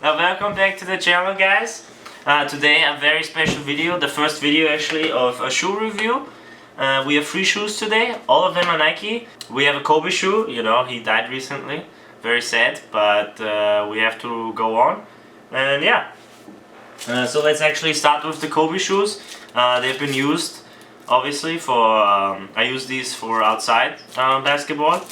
Welcome back to the channel, guys. Today a very special video, the first video actually of a shoe review. We have 3 shoes today, all of them are Nike. We have a Kobe shoe, you know, he died recently, very sad, but we have to go on. And yeah, so let's actually start with the Kobe shoes. They've been used obviously for, I use these for outside basketball.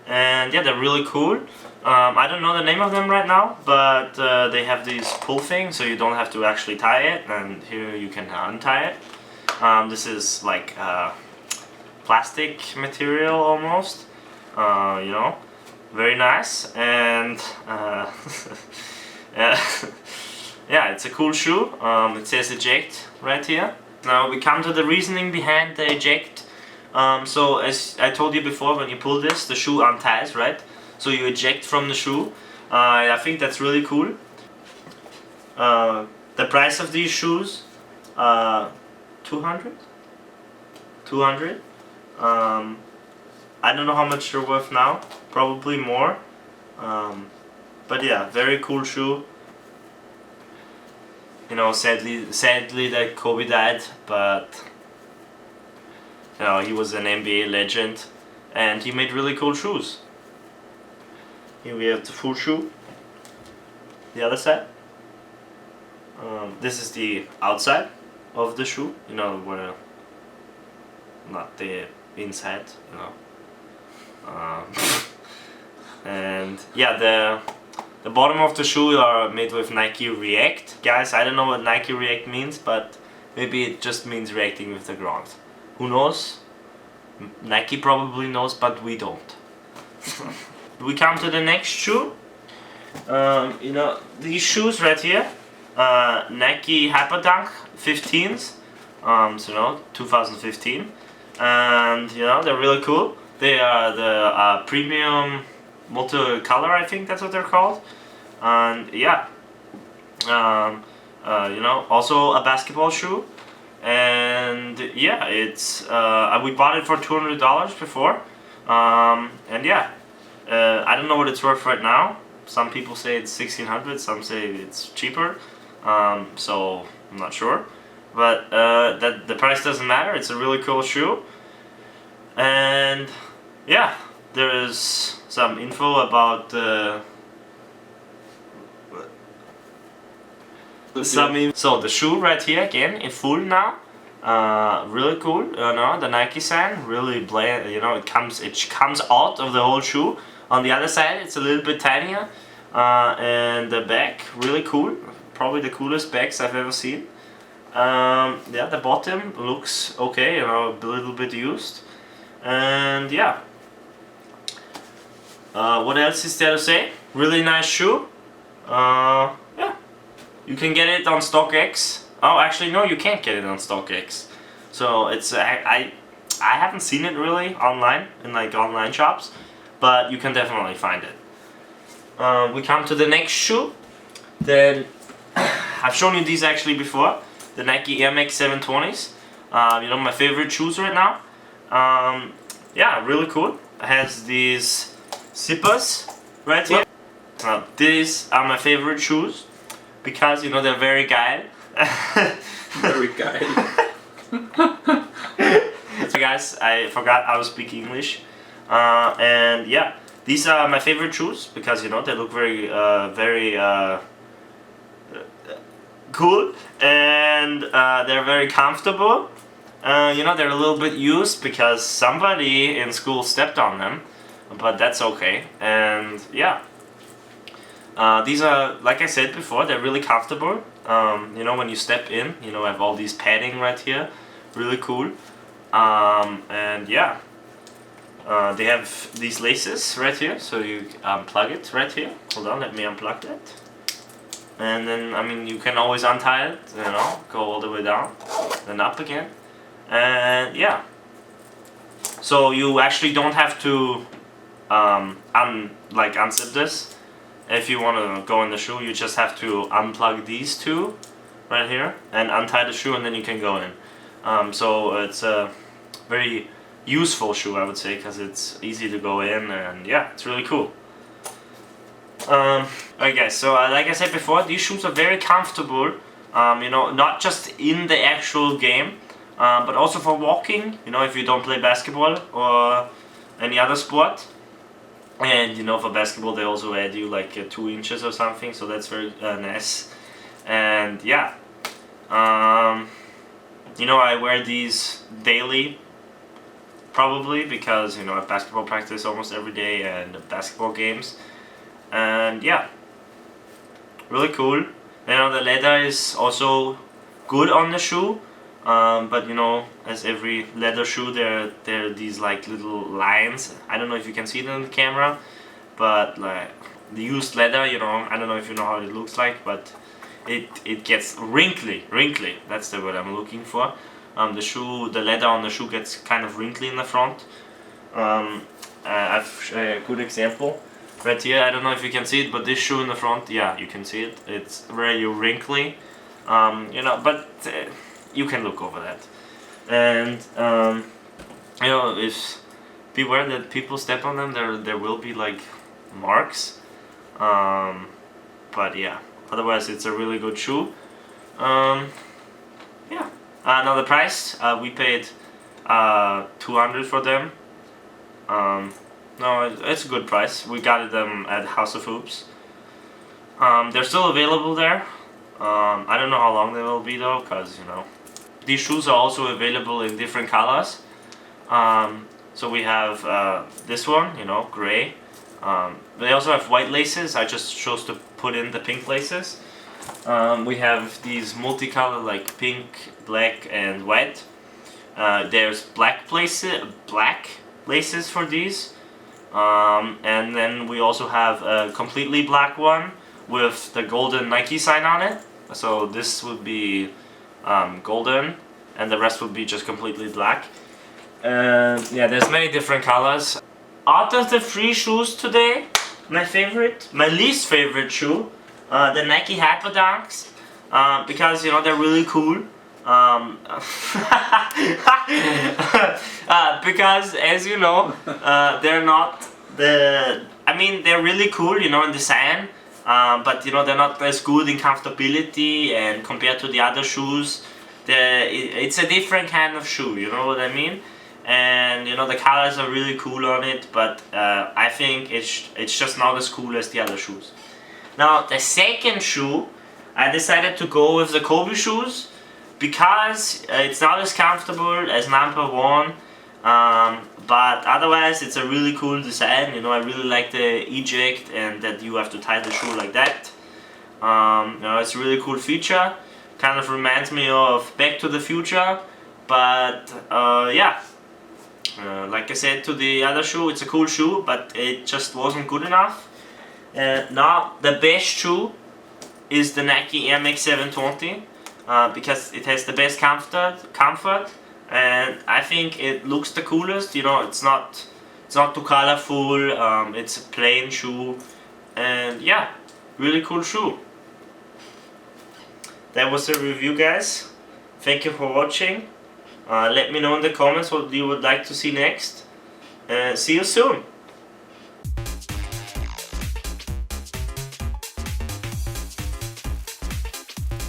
And yeah, they're really cool. I don't know the name of them right now, but they have this pull thing, so you don't have to actually tie it, and here you can untie it. This is like plastic material almost, you know, very nice, and yeah, it's a cool shoe. It says eject right here. Now we come to the reasoning behind the eject. So as I told you before, when you pull this, the shoe unties, right? So you eject from the shoe. I think that's really cool. The price of these shoes, 200. I don't know how much they're worth now. Probably more. But yeah, very cool shoe. You know, sadly that Kobe died, but you know, he was an NBA legend, and he made really cool shoes. Here we have the full shoe. The other side. This is the outside of the shoe. You know, where not the inside. You know. And yeah, the bottom of the shoe are made with Nike React. Guys, I don't know what Nike React means, but maybe it just means reacting with the ground. Who knows? Nike probably knows, but we don't. We come to the next shoe. You know, these shoes right here, Nike Hyperdunk 15s. So you know, 2015, and you know, they're really cool. They are the premium multicolor, I think that's what they're called. And yeah, you know, also a basketball shoe. And yeah, it's we bought it for $200 before, and yeah, I don't know what it's worth right now. Some people say it's $1,600, some say it's cheaper, so I'm not sure, but that the price doesn't matter. It's a really cool shoe, and yeah, there is some info about so the shoe right here again in full now, really cool. You know, the Nike sign really bland. You know, it comes out of the whole shoe. On the other side, it's a little bit tinier, and the back really cool. Probably the coolest bags I've ever seen. Yeah, the bottom looks okay. You know, a little bit used, and yeah. What else is there to say? Really nice shoe. Yeah. You can get it on StockX. Oh, actually, no, you can't get it on StockX. So it's I haven't seen it really online in like online shops, but you can definitely find it. We come to the next shoe. Then I've shown you these actually before. The Nike Air Max 720s. You know, my favorite shoes right now. Yeah, really cool. It has these zippers right here. These are my favorite shoes, because you know, they're very geil. Very geil. So guys, I forgot how to speak English. And yeah, these are my favorite shoes because you know, they look very cool, and they're very comfortable. You know, they're a little bit used because somebody in school stepped on them, but that's okay. And yeah, these are, like I said before, they're really comfortable. You know, when you step in, you know, I have all these padding right here, really cool. And yeah, they have these laces right here, so you unplug it right here. Hold on, let me unplug that. And then, I mean, you can always untie it, you know, go all the way down, then up again. And yeah, so you actually don't have to unzip this. If you want to go in the shoe, you just have to unplug these two right here and untie the shoe, and then you can go in. So it's a very useful shoe, I would say, because it's easy to go in, and yeah, it's really cool. Alright guys, so like I said before, these shoes are very comfortable, you know, not just in the actual game, but also for walking, you know, if you don't play basketball or any other sport. And you know, for basketball they also add you like 2 inches or something, so that's very nice. And yeah, you know, I wear these daily, probably, because you know, I have basketball practice almost every day and basketball games. And yeah, really cool. You know, the leather is also good on the shoe, but you know, as every leather shoe, there are these like little lines. I don't know if you can see them in the camera, but like the used leather, you know, I don't know if you know how it looks like, but it gets wrinkly. That's the word I'm looking for. The leather on the shoe gets kind of wrinkly in the front. I've a good example right here. I don't know if you can see it, but this shoe in the front, yeah, you can see it. It's very wrinkly, you know, but you can look over that. And you know, if beware that people step on them, there will be like marks. But yeah, otherwise it's a really good shoe. Yeah. Now the price, we paid 200 for them. No, it's a good price. We got them at House of Hoops. They're still available there. I don't know how long they will be though, because you know, these shoes are also available in different colors. So we have this one, you know, gray. They also have white laces. I just chose to put in the pink laces. We have these multicolor like pink, black and white. There's black laces for these. And then we also have a completely black one with the golden Nike sign on it. So this would be golden, and the rest would be just completely black. Yeah, there's many different colors. Out of the 3 shoes today, my least favorite shoe, the Nike Hyperdunks, because you know, they're really cool. Because as you know, they're not they're really cool, you know, in design, but you know, they're not as good in comfortability, and compared to the other shoes, it's a different kind of shoe, you know what I mean? And you know, the colors are really cool on it, but I think it's just not as cool as the other shoes. Now the second shoe, I decided to go with the Kobe shoes, because it's not as comfortable as number 1, but otherwise it's a really cool design. You know, I really like the eject and that you have to tie the shoe like that. You know, it's a really cool feature. Kind of reminds me of Back to the Future, but yeah. Like I said to the other shoe, it's a cool shoe, but it just wasn't good enough. Now the best shoe is the Nike Air Max 720, because it has the best comfort, and I think it looks the coolest. You know, it's not too colorful. It's a plain shoe, and yeah, really cool shoe. That was the review, guys. Thank you for watching. Let me know in the comments what you would like to see next. See you soon.